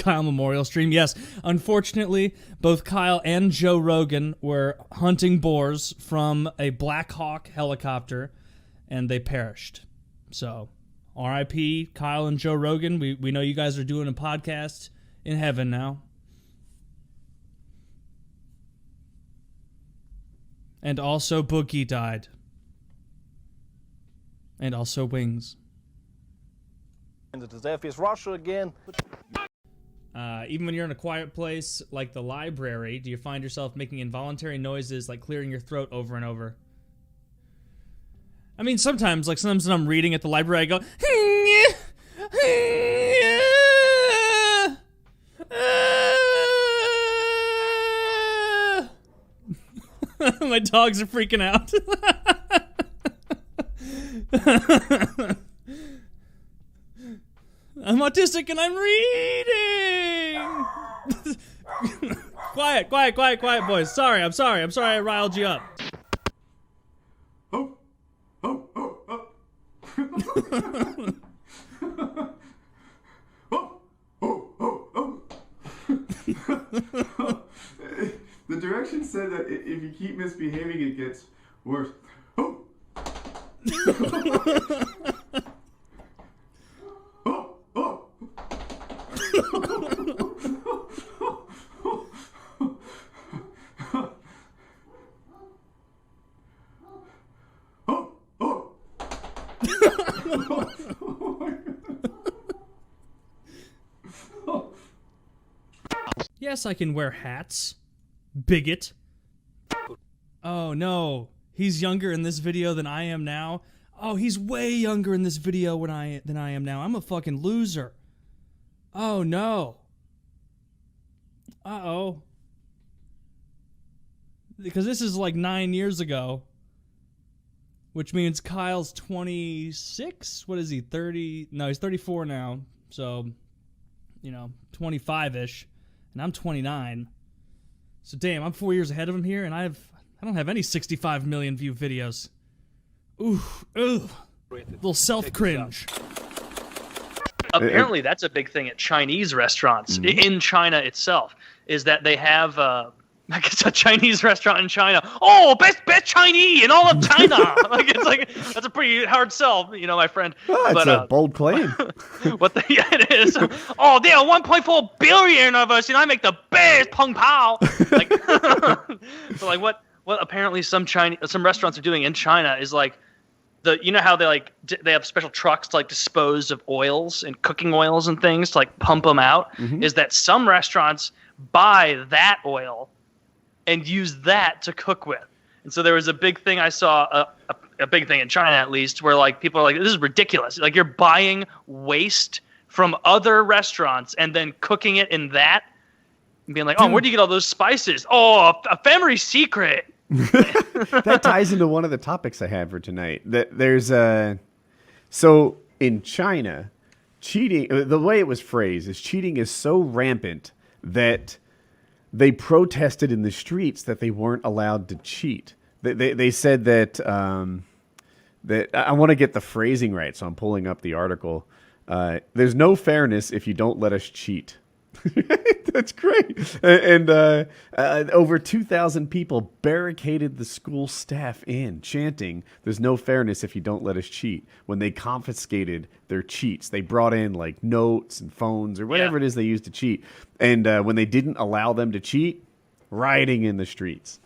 Kyle memorial stream. Yes, unfortunately, both Kyle and Joe Rogan were hunting boars from a Black Hawk helicopter, and they perished. So, R.I.P. Kyle and Joe Rogan. We know you guys are doing a podcast in heaven now. And also Boogie died. And also Wings. And it is FS Russia again. Even when you're in a quiet place like the library, do you find yourself making involuntary noises like clearing your throat over and over? I mean, sometimes when I'm reading at the library, I go, my dogs are freaking out. I'm autistic and I'm reading. Quiet, boys. I'm sorry I riled you up. The directions said that if you keep misbehaving, it gets worse. Yes, I can wear hats. Bigot. Oh no, he's younger in this video than I am now. Oh, he's way younger in this video than I am now. I'm a fucking loser. Oh no. Uh-oh. Because this is like 9 years ago. Which means Kyle's 26? What is he, 30? No, he's 34 now. So, 25-ish. And I'm 29. So damn, I'm 4 years ahead of him here, and I don't have any 65 million view videos. Ooh, little self-cringe. Apparently, that's a big thing at Chinese restaurants in China itself. Is that they have I guess a Chinese restaurant in China. Oh, best Chinese in all of China. That's a pretty hard sell, my friend. Oh, it's a bold claim. Yeah, it is. Oh, there are 1.4 billion of us, and I make the best pong pao. So what apparently some restaurants are doing in China is like how they have special trucks to dispose of oils and cooking oils and things to pump them out. Mm-hmm. Is that some restaurants buy that oil and use that to cook with. And so there was a big thing I saw, a big thing in China at least, where people are like, this is ridiculous. You're buying waste from other restaurants and then cooking it in that and being like, oh, where do you get all those spices? Oh, a family secret. That ties into one of the topics I have for tonight. So in China, cheating, the way it was phrased is cheating is so rampant that they protested in the streets that they weren't allowed to cheat. They said that that I want to get the phrasing right, so I'm pulling up the article. There's no fairness if you don't let us cheat. That's great. And over 2,000 people barricaded the school staff in, chanting, "There's no fairness if you don't let us cheat." When they confiscated their cheats, they brought in notes and phones or whatever it is they used to cheat. And when they didn't allow them to cheat, rioting in the streets.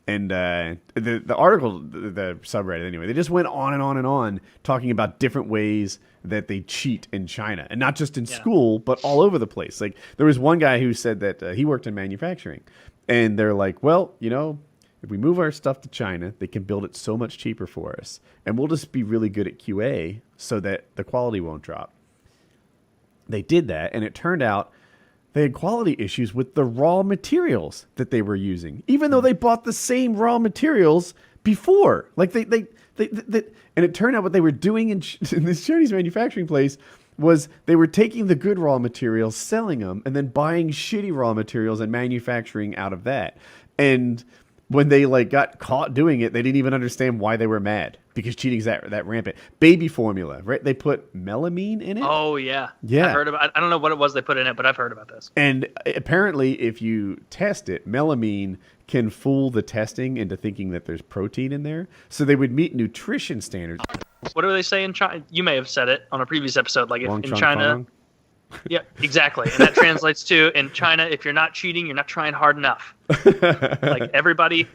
And the article, the subreddit anyway, they just went on and on and on talking about different ways that they cheat in China. And not just in school, but all over the place. There was one guy who said that he worked in manufacturing. And they're like, well, if we move our stuff to China, they can build it so much cheaper for us. And we'll just be really good at QA so that the quality won't drop. They did that, and it turned out they had quality issues with the raw materials that they were using, even though they bought the same raw materials before. And it turned out what they were doing in this Chinese manufacturing place was they were taking the good raw materials, selling them, and then buying shitty raw materials and manufacturing out of that. And when they like got caught doing it, they didn't even understand why they were mad because cheating's that rampant. Baby formula, right? They put melamine in it. Oh yeah, Yeah. I've heard about. I don't know what it was they put in it, but I've heard about this. And apparently, if you test it, melamine can fool the testing into thinking that there's protein in there. So they would meet nutrition standards. What do they say in China? You may have said it on a previous episode. Like if Wong in Chong China, Fong. yeah, exactly, and that translates to in China, if you're not cheating, you're not trying hard enough. Like everybody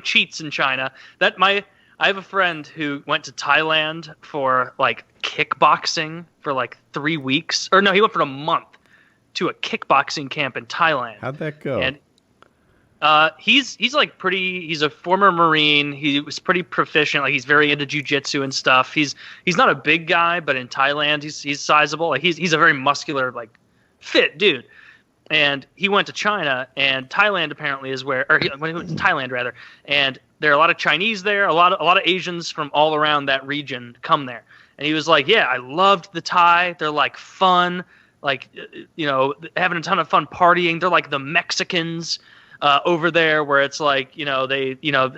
cheats in China. I have a friend who went to Thailand for like kickboxing for like 3 weeks, or no, he went for a month to a kickboxing camp in Thailand. How'd that go? And he's like pretty. He's a former Marine. He was pretty proficient. Like he's very into jiu-jitsu and stuff. He's not a big guy, but in Thailand he's sizable. Like he's a very muscular, like fit dude. And he went to China, and Thailand apparently is where, or he went to Thailand rather. And there are a lot of Chinese there, a lot of Asians from all around that region come there. And he was like, yeah, I loved the Thai. They're like fun, like having a ton of fun partying. They're like the Mexicans over there, where it's like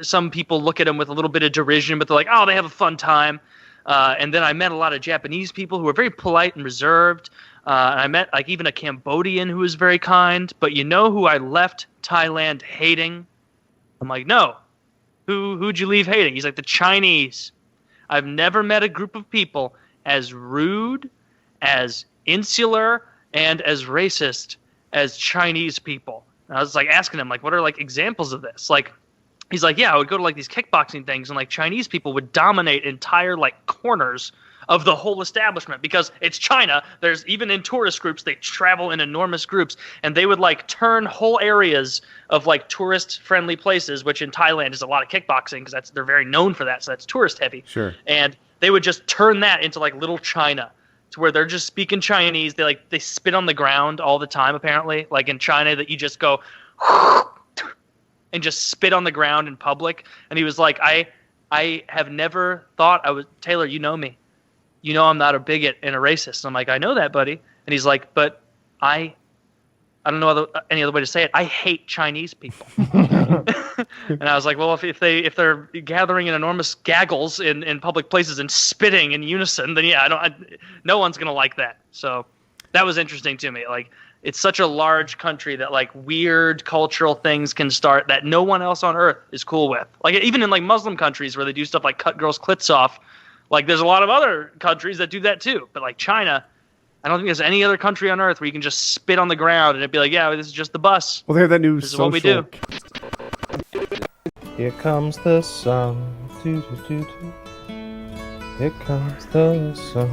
some people look at them with a little bit of derision, but they're like, oh, they have a fun time. And then I met a lot of Japanese people who were very polite and reserved. And I met like even a Cambodian who was very kind. But you know who I left Thailand hating? I'm like, no. Who'd you leave hating? He's like, the Chinese. I've never met a group of people as rude, as insular, and as racist as Chinese people. And I was like asking him, like, what are like examples of this? Like, he's like, yeah, I would go to like these kickboxing things, and like Chinese people would dominate entire like corners of the whole establishment because it's China. There's even in tourist groups, they travel in enormous groups, and they would like turn whole areas of like tourist friendly places, which in Thailand is a lot of kickboxing because they're very known for that. So that's tourist heavy. Sure. And they would just turn that into like little China, to where they're just speaking Chinese. They spit on the ground all the time, apparently. Like in China, that you just go and just spit on the ground in public. And he was like, I have never thought I was Taylor. You know me. You know I'm not a bigot and a racist. And I'm like, I know that, buddy. And he's like, but I don't know any other way to say it. I hate Chinese people. And I was like, well, if they're gathering in enormous gaggles in public places and spitting in unison, then yeah, no one's gonna like that. So that was interesting to me. Like it's such a large country that like weird cultural things can start that no one else on earth is cool with. Like even in like Muslim countries where they do stuff like cut girls' clits off. Like, there's a lot of other countries that do that, too. But, like, China, I don't think there's any other country on earth where you can just spit on the ground and it'd be like, yeah, this is just the bus. Well, they have that new This is what we do. Here comes the sun. Doo, doo, doo, doo. Here comes the sun.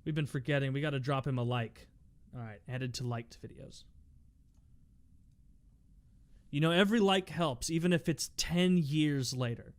We've been forgetting. We got to drop him a like. All right, added to liked videos. You know, every like helps, even if it's 10 years later.